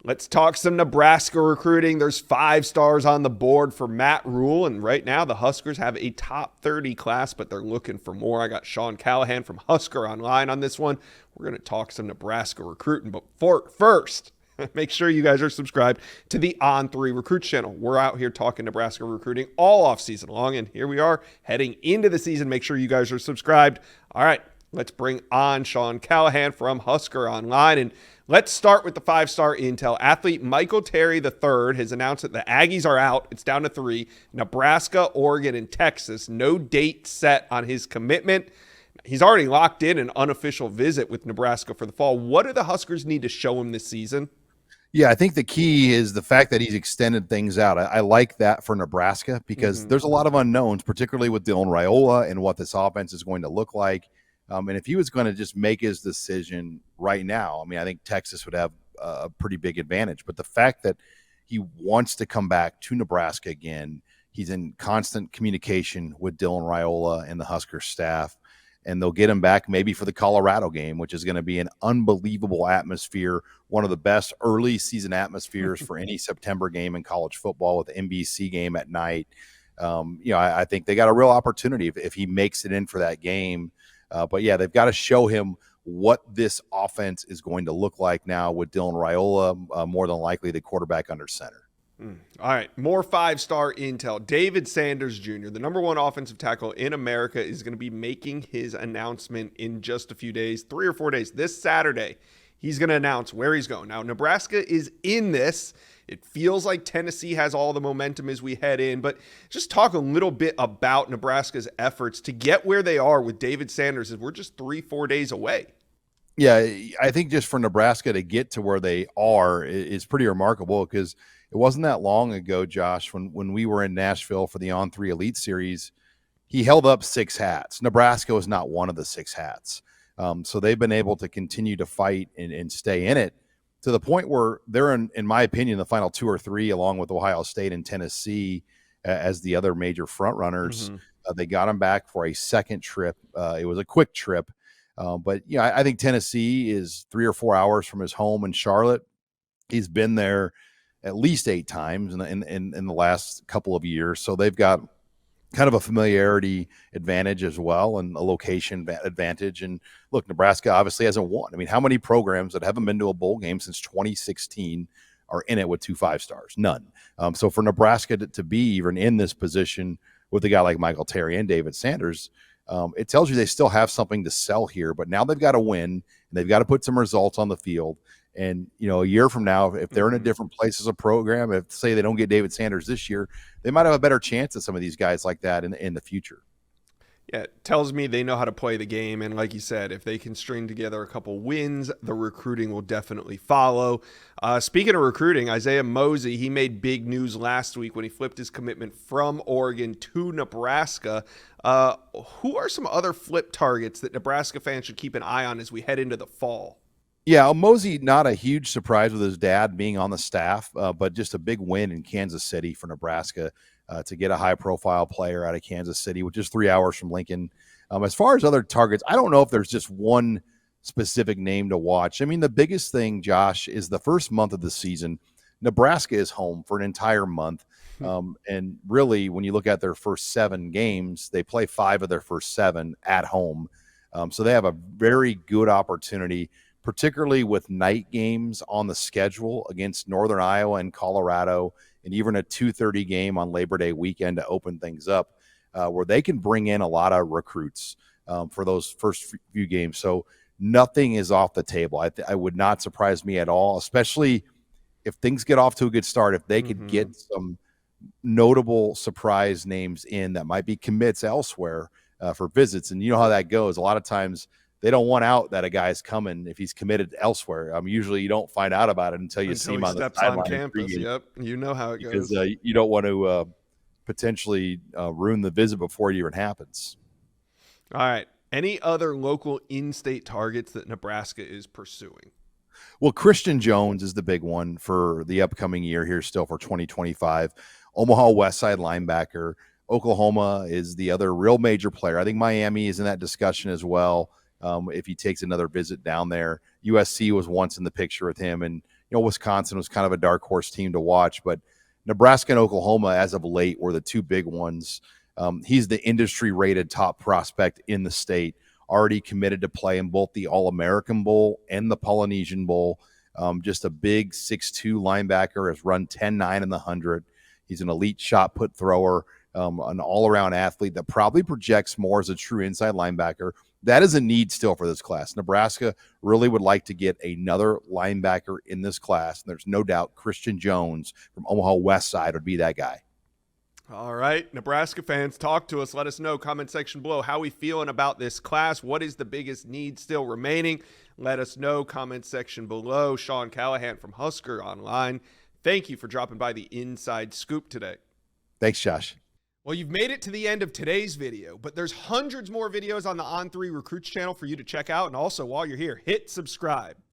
Let's talk some Nebraska recruiting. There's 5 stars on the board for Matt Rule, and right now the Huskers have a top 30 class, but they're looking for more. I got Sean Callahan from Husker Online on this one. We're going to talk some Nebraska recruiting, but first, make sure you guys are subscribed to the On3 Recruits channel. We're out here talking Nebraska recruiting all off season long, and here we are heading into the season. Make sure you guys are subscribed. All right, let's bring on Sean Callahan from Husker Online, and let's start with the 5-star intel. Athlete Michael Terry III has announced that the Aggies are out. It's down to 3. Nebraska, Oregon, and Texas. No date set on his commitment. He's already locked in an unofficial visit with Nebraska for the fall. What do the Huskers need to show him this season? Yeah, I think the key is the fact that he's extended things out. I like that for Nebraska because there's a lot of unknowns, particularly with Dylan Raiola and what this offense is going to look like. And if he was going to just make his decision right now, I mean, I think Texas would have a pretty big advantage. But the fact that he wants to come back to Nebraska again, he's in constant communication with Dylan Raiola and the Husker staff, and they'll get him back maybe for the Colorado game, which is going to be an unbelievable atmosphere, one of the best early season atmospheres for any September game in college football with the NBC game at night. I think they got a real opportunity if he makes it in for that game. But yeah, they've got to show him what this offense is going to look like now with Dylan Raiola, more than likely the quarterback under center. All right, more 5-star intel. David Sanders Jr., the number 1 offensive tackle in America, is going to be making his announcement in just a few days, 3 or 4 days. This Saturday, he's going to announce where he's going. Now, Nebraska is in this. It feels like Tennessee has all the momentum as we head in, but just talk a little bit about Nebraska's efforts to get where they are with David Sanders as we're just 3-4 days away. Yeah, I think just for Nebraska to get to where they are is pretty remarkable because it wasn't that long ago, Josh, when we were in Nashville for the On3 Elite Series, he held up 6 hats. Nebraska was not one of the 6 hats. So they've been able to continue to fight and stay in it to the point where they're, in my opinion, the final 2 or 3, along with Ohio State and Tennessee as the other major front runners. They got him back for a second trip. It was a quick trip. But I think Tennessee is 3 or 4 hours from his home in Charlotte. He's been there at least 8 times in the last couple of years. So they've got kind of a familiarity advantage as well and a location advantage. And look, Nebraska obviously hasn't won. I mean, how many programs that haven't been to a bowl game since 2016 are in it with 2 5-stars? None. So for Nebraska to be even in this position with a guy like Michael Terry and David Sanders, it tells you they still have something to sell here. But now they've got to win, and they've got to put some results on the field. And, a year from now, if they're in a different place as a program, if say they don't get David Sanders this year, they might have a better chance at some of these guys like that in the future. Yeah, it tells me they know how to play the game. And like you said, if they can string together a couple wins, the recruiting will definitely follow. Speaking of recruiting, Isaiah Mosey, he made big news last week when he flipped his commitment from Oregon to Nebraska. Who are some other flip targets that Nebraska fans should keep an eye on as we head into the fall? Yeah, Mosey, not a huge surprise with his dad being on the staff, but just a big win in Kansas City for Nebraska to get a high-profile player out of Kansas City, which is 3 hours from Lincoln. As far as other targets, I don't know if there's just one specific name to watch. I mean, the biggest thing, Josh, is the first month of the season, Nebraska is home for an entire month. And really, when you look at their first 7 games, they play 5 of their first 7 at home. So they have a very good opportunity, particularly with night games on the schedule against Northern Iowa and Colorado, and even a 2:30 game on Labor Day weekend to open things up, where they can bring in a lot of recruits for those first few games. So nothing is off the table. I would not surprise me at all, especially if things get off to a good start, if they could get some notable surprise names in that might be commits elsewhere for visits. And you know how that goes. A lot of times they don't want out that a guy's coming if he's committed elsewhere. Usually you don't find out about it until you see him on the sideline campus. Yep, you know how it goes. Because you don't want to potentially ruin the visit before it even happens. All right. Any other local in-state targets that Nebraska is pursuing? Well, Christian Jones is the big one for the upcoming year here still for 2025. Omaha West Side linebacker. Oklahoma is the other real major player. I think Miami is in that discussion as well. If he takes another visit down there, USC was once in the picture with him, and Wisconsin was kind of a dark horse team to watch, but Nebraska and Oklahoma, as of late, were the two big ones. He's the industry-rated top prospect in the state, already committed to play in both the All-American Bowl and the Polynesian Bowl. Just a big 6'2" linebacker, has run 10.9 in the 100. He's an elite shot put thrower, an all-around athlete that probably projects more as a true inside linebacker. That is a need still for this class. Nebraska really would like to get another linebacker in this class. And there's no doubt Christian Jones from Omaha West Side would be that guy. All right, Nebraska fans, talk to us. Let us know, comment section below, how we feeling about this class. What is the biggest need still remaining? Let us know, comment section below. Sean Callahan from Husker Online. Thank you for dropping by the Inside Scoop today. Thanks, Josh. Well, you've made it to the end of today's video, but there's hundreds more videos on the On3 Recruits channel for you to check out. And also, while you're here, hit subscribe.